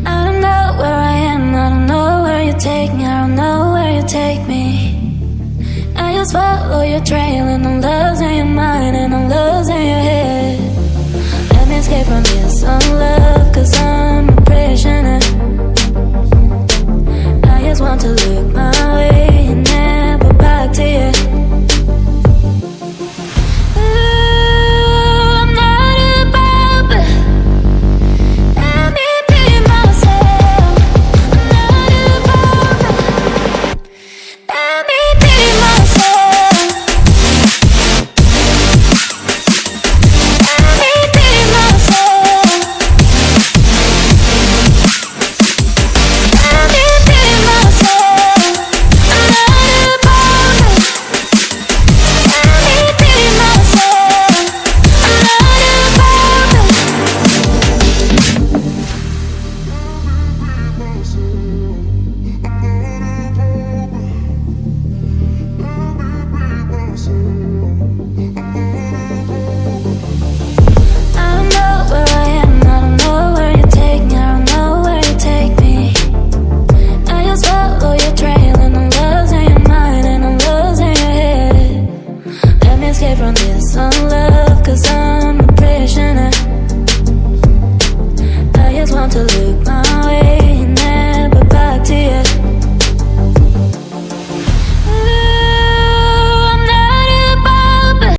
I don't know where I am, I don't know where you take me, I don't know where you take me. I just follow your trail and I'm losing your mind and I'm losing your head. Let me escape from this unlove, cause I'm a prisoner. I just want to look my way and never back to you. From this unlove, cause I'm a prisoner. I just want to live